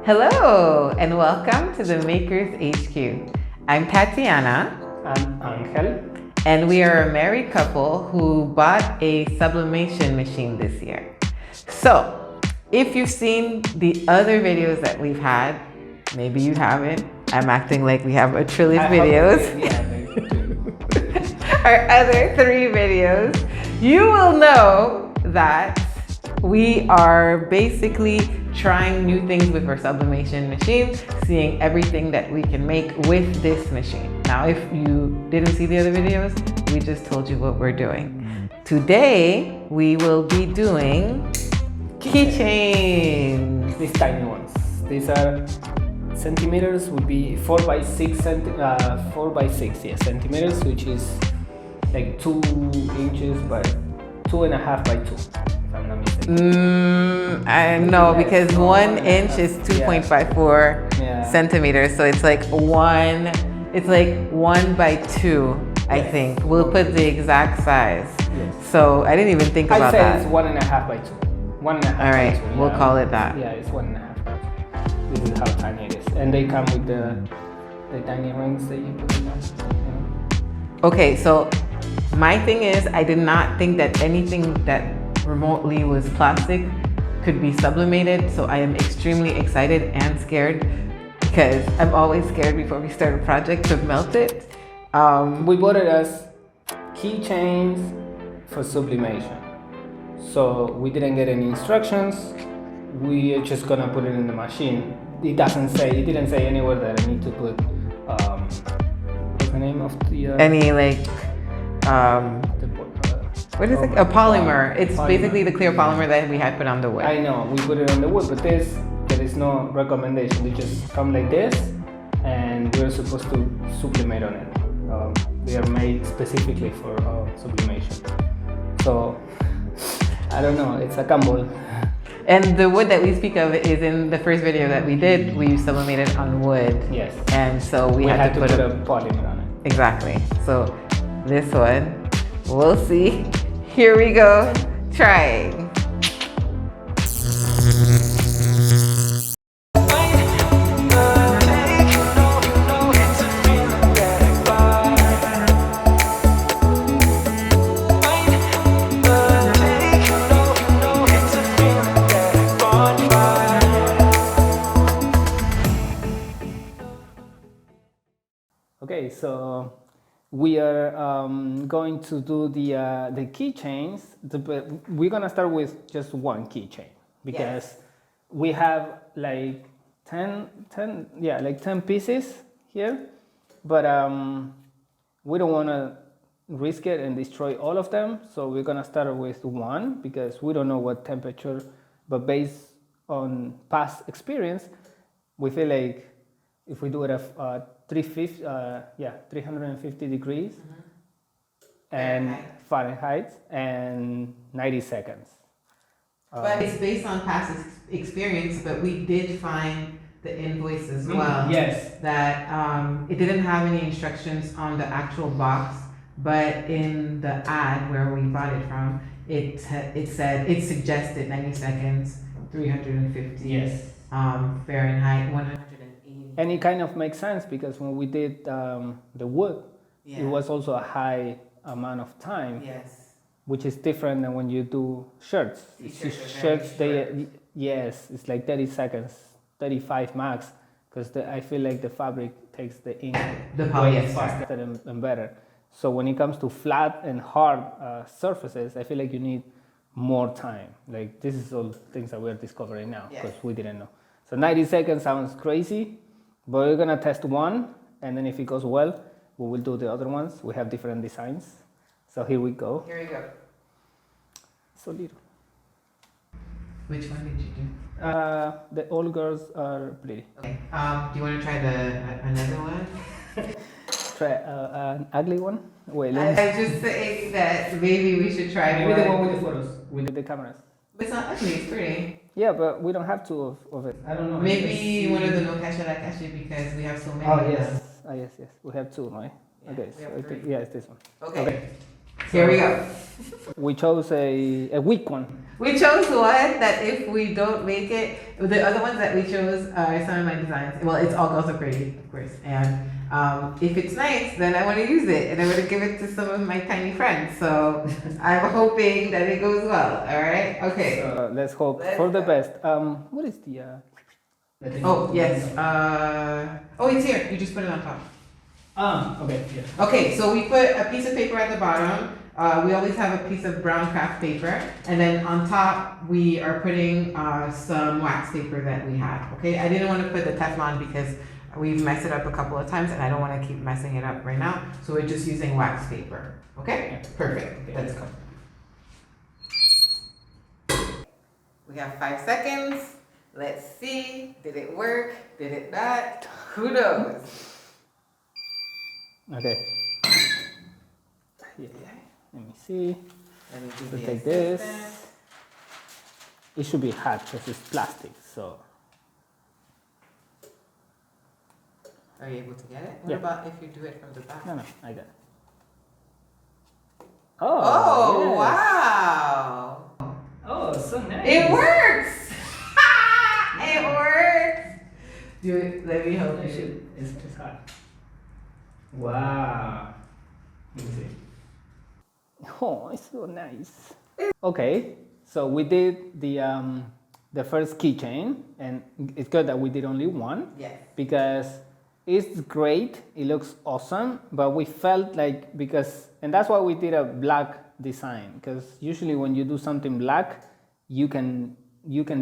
Hello and welcome to the Makers HQ. I'm Tatiana. I'm Angel. And we are a married couple who bought a sublimation machine this year. So, if you've seen the other videos that we've had, maybe you haven't. I'm acting like we have a trillion videos. Our other 3 videos, you will know that we are basically trying new things with our sublimation machine, seeing everything that we can make with this machine. Now, if you didn't see the other videos, we just told you what we're doing. Today, we will be doing keychains. These tiny ones. These are centimeters, would be 4 by 6 centimeters, which is like 2 inches by 2.5 by 2. I'm not mistaken. I know, because 1 inch is 2.54 centimeters, so it's like 1 by 2, I think. We'll put the exact size. Yes. So I didn't even think about that. I'd say it's 1.5 by 2. 1.5 All right, by 2. we'll call it that. Yeah, it's 1.5 by 2. This is how tiny it is. And they come with the tiny rings that you put in them. Okay, so my thing is, I did not think that anything that remotely was plastic could be sublimated, so I am extremely excited and scared because I'm always scared before we start a project to melt it. We bought it as keychains for sublimation, so we didn't get any instructions. We are just gonna put it in the machine. It didn't say anywhere that I need to put what's the name of the what is it? A polymer. It's basically the clear polymer that we had put on the wood. I know, we put it on the wood, but there is no recommendation. They just come like this, and we're supposed to sublimate on it. They are made specifically for sublimation. So, I don't know, it's a gamble. And the wood that we speak of is in the first video that we did. We sublimated on wood. Yes. And so we had to put a polymer on it. Exactly. So this one, we'll see. Here we go, trying. Okay, so we are going to do the keychains. We're gonna start with just one keychain because we have like 10 pieces here, but we don't want to risk it and destroy all of them. So we're gonna start with one because we don't know what temperature, but based on past experience, we feel like if we do it at 350 degrees and Fahrenheit and 90 seconds. But it's based on past experience, but we did find the invoice as well. Yes. That it didn't have any instructions on the actual box, but in the ad where we bought it from, it suggested 90 seconds, 350 Fahrenheit, 180. And it kind of makes sense because when we did the wood, it was also a high amount of time. Yes. Which is different than when you do shirts. Shirts, it's like 30 seconds, 35 max, because I feel like the fabric takes the ink way faster and better. So when it comes to flat and hard surfaces, I feel like you need more time. Like this is all things that we're discovering now because we didn't know. So 90 seconds sounds crazy, but we're gonna test one, and then if it goes well, we will do the other ones. We have different designs. So here we go. Here we go. So little. Which one did you do? The old girls are pretty. Okay. Do you want to try another one? Try an ugly one? Wait, I was just saying that maybe we should try maybe the one with the photos, with the cameras. But it's not ugly, it's pretty. Yeah, but we don't have two of it. I don't know. Maybe one of the no cash la cash because we have so many. Oh yes. Yes. We have two, right? Yeah, okay, we so have I think, 3. yeah, it's this one. Okay. Here we go. We chose a weak one. We chose one that if we don't make it, the other ones that we chose are some of my designs. Well, it's all also pretty, of course. And if it's nice, then I want to use it and I want to give it to some of my tiny friends. So I'm hoping that it goes well. All right. Okay. So let's hope for the best. What is the? Oh yes. Oh, it's here. You just put it on top. Okay. Yeah. Okay. So we put a piece of paper at the bottom. We always have a piece of brown craft paper, and then on top we are putting some wax paper that we have. Okay, I didn't want to put the Teflon because we've messed it up a couple of times, and I don't want to keep messing it up right now. So we're just using wax paper. Okay, perfect. Okay. Let's go. We have 5 seconds. Let's see. Did it work? Did it not? Who knows? Okay. Yeah. Let me see. Let me do So the take this. assistant. It should be hot because it's plastic. So. Are you able to get it? What Yeah. about if you do it from the back? No, I got it. Oh, yes. wow. Oh, so nice. It works. It works. Do it. Let me help you. It's just hot. Wow. Let me see. Oh, it's so nice. Okay, so we did the first keychain, and it's good that we did only one. Yes. Because it's great, it looks awesome, but we felt like and that's why we did a black design, because usually when you do something black, you can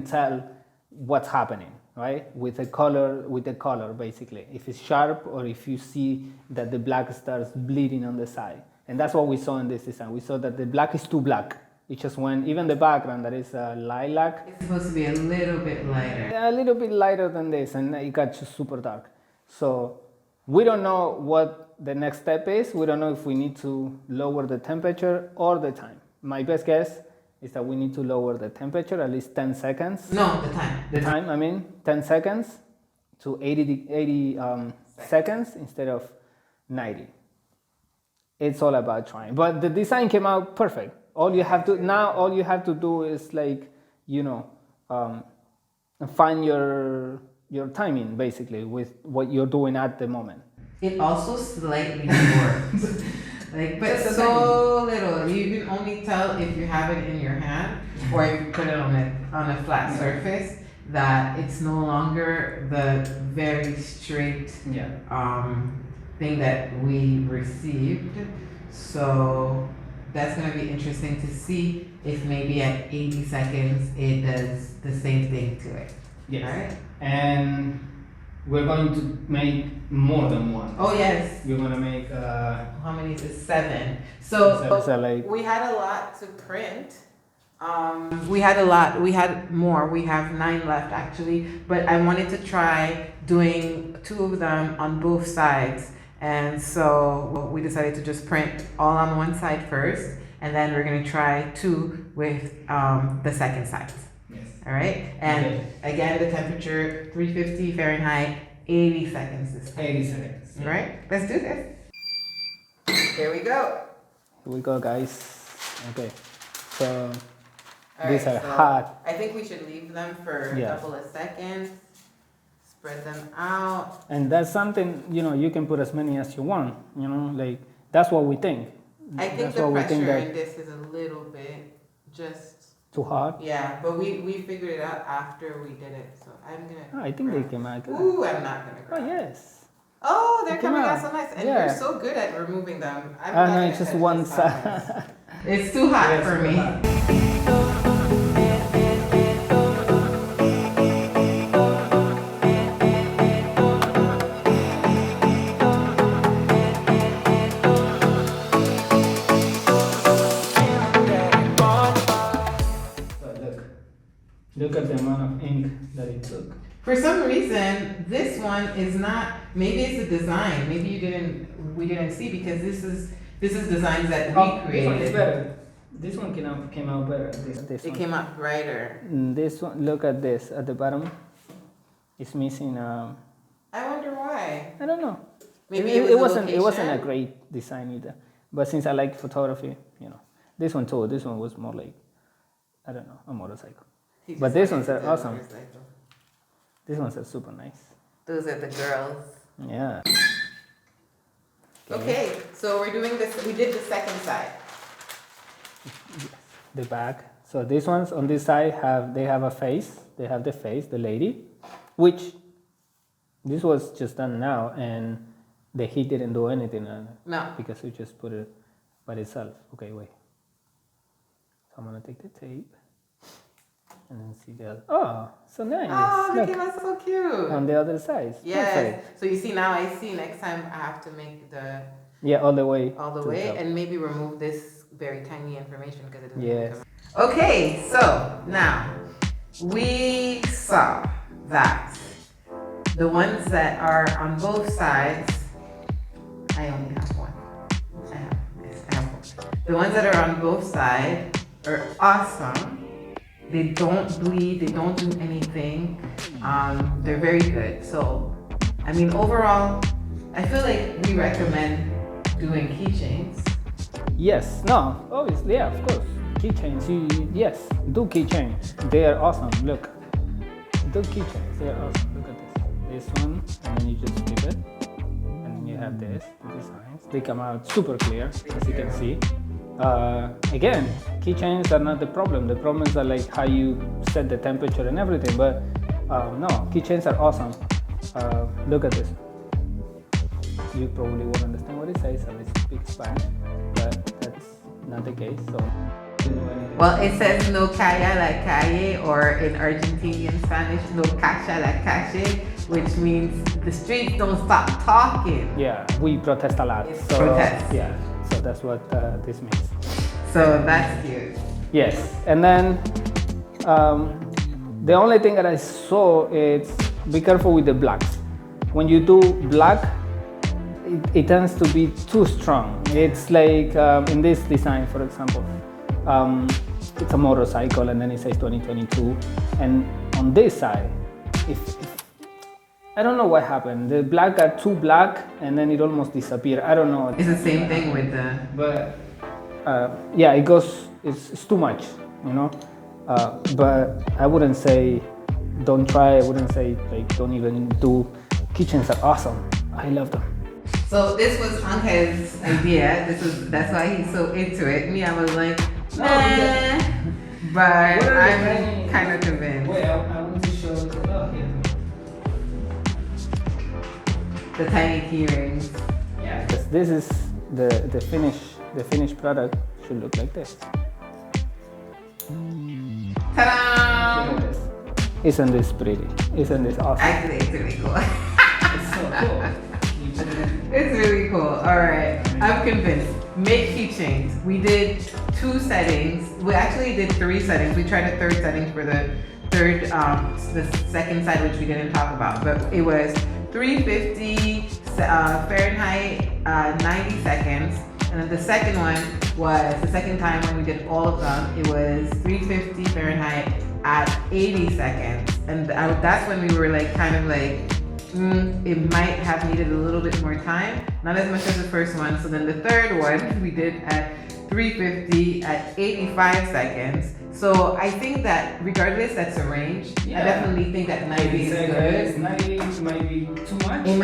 tell what's happening, right? With the color basically. If it's sharp or if you see that the black starts bleeding on the side. And that's what we saw in this design. We saw that the black is too black. It just went, even the background that is lilac. It's supposed to be a little bit lighter. A little bit lighter than this, and it got just super dark. So we don't know what the next step is. We don't know if we need to lower the temperature or the time. My best guess is that we need to lower the temperature at least 10 seconds. No, the time. The time, I mean, 10 seconds to 80 seconds instead of 90. It's all about trying. But the design came out perfect. All you have to do is find your timing basically with what you're doing at the moment. It also slightly works. But so little. You can only tell if you have it in your hand or if you put it on a flat surface that it's no longer the very straight thing that we received. So that's going to be interesting to see if maybe at 80 seconds it does the same thing to it. Yes. All right? And we're going to make more than one. Oh, yes. We're going to make... How many is this? 7. So we had a lot to print. We had a lot. We had more. We have 9 left actually. But I wanted to try doing 2 of them on both sides. And so we decided to just print all on one side first. And then we're going to try 2 with the second side. Yes. All right. And again, the temperature 350 Fahrenheit, 80 seconds this time. 80 seconds. All right. Let's do this. Here we go. Here we go, guys. Okay. So All these right, are so hot. I think we should leave them for a couple of seconds. Spread them out. And that's something, you can put as many as you want, like that's what we think. I think the pressure in this is a little bit just too hot. Yeah, but we figured it out after we did it. So I'm gonna I think they came out good. Ooh, I'm not gonna grab. Oh yes. Oh, they're coming out so nice. And you're so good at removing them. I'm not no, it's just one side. It's too hot for me. Look at the amount of ink that it took. For some reason, this one is not. Maybe it's the design. Maybe we didn't see because this is designs that we created. This one is better. This one came out better. It came out brighter. This one, look at this at the bottom. It's missing. I wonder why. I don't know. Maybe it wasn't a great design either. But since I like photography, you know, this one too. This one was more like, I don't know, a motorcycle. But these ones are awesome. These ones are super nice. Those are the girls. Yeah. Okay, so we're doing this. We did the second side. The back. So these ones on this side have a face. They have the face, the lady, which this was just done now, and the heat didn't do anything on it. No. Because we just put it by itself. Okay, wait. So I'm gonna take the tape and then see the other. Oh, so nice. Oh, they Look, came out so cute. on the other side. Yes. Perfect. So you see now. I see. Next time I have to make the Yeah, all the way. all the to way, top. and maybe remove this very tiny information because it doesn't. Yes. come. Okay, so now we saw that the ones that are on both sides. I only have one. I have one. The ones that are on both sides are awesome. They don't bleed. They don't do anything. They're very good. So, I mean, overall, I feel like we recommend doing keychains. Yes. No. Obviously, yeah. Of course. Keychains. Yes. Do keychains. They are awesome. Look. Do keychains. They are awesome. Look at this. This one, and then you just flip it, and then you have this. The designs. They come out super clear, as you can see. Again, keychains are not the problem. The problems are like how you set the temperature and everything. But no, keychains are awesome. Look at this. You probably won't understand what it says unless you speak Spanish, but that's not the case. So, Well, it says no calla la calle, or in Argentinian Spanish, no cacha la calle, which means the streets don't stop talking. yeah, we protest a lot. It's So protest. yeah, so that's what this means. So that's cute. Yes, and then the only thing that I saw is be careful with the blacks. When you do black, it tends to be too strong. It's like in this design, for example, it's a motorcycle and then it says 2022, and on this side, if I don't know what happened, the black got too black and then it almost disappeared. I don't know. It's the same thing with the. But yeah, it's too much, you know. But I wouldn't say don't try. I wouldn't say like don't even do. Keychains are awesome. I love them. So this was Angel's idea. That's why he's so into it. Me, I was like, nah. But I'm kind of convinced. Wait, I want to show you. Oh, here. The tiny key rings. Yeah. This is the finished product should look like this. Ta-da! Look at this. Isn't this pretty? Isn't this awesome? Actually, it's really cool. It's so cool. It's really cool. All right, I'm convinced. Make keychains. We did 2 settings. We actually did 3 settings. We tried a 3rd setting for the the second side, which we didn't talk about. But it was 350 Fahrenheit, 90 seconds. And then the second one was the second time when we did all of them. It was 350 Fahrenheit at 80 seconds. And that's when we were like, kind of like, it might have needed a little bit more time, not as much as the first one. So then the third one we did at 350 at 85 seconds. So I think that regardless, that's a range. Yeah. I definitely think that 90 is good. 90 might be too much. It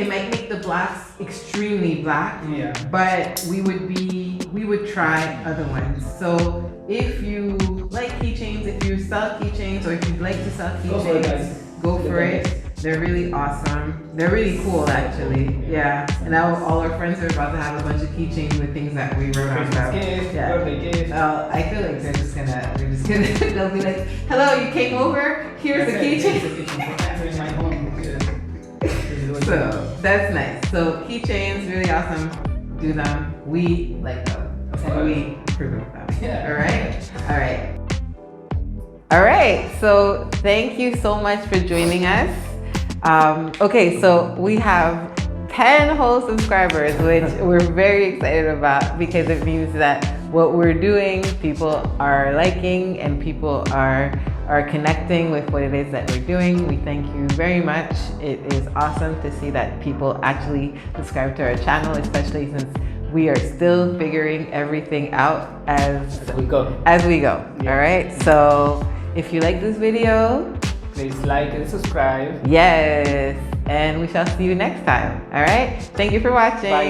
might make the blacks extremely black. Yeah. But we would try other ones. So if you like keychains, if you sell keychains, or if you'd like to sell keychains, go for it. They're really awesome. They're really cool, actually. Yeah. And now all our friends are about to have a bunch of keychains with things that we wrote on them. Yeah. Birthday gift. I feel like they're just gonna, they'll be like, hello, you came over? Here's a keychain. So that's nice. So keychains, really awesome. Do them. We like them. And we approve of them. Yeah. All right? All right. All right. So thank you so much for joining us. Okay, so we have 10 whole subscribers, which we're very excited about because it means that what we're doing, people are liking and people are connecting with what it is that we're doing. We thank you very much. It is awesome to see that people actually subscribe to our channel, especially since we are still figuring everything out as we go. All right. So if you like this video, please like and subscribe. Yes. And we shall see you next time. All right. Thank you for watching. Bye.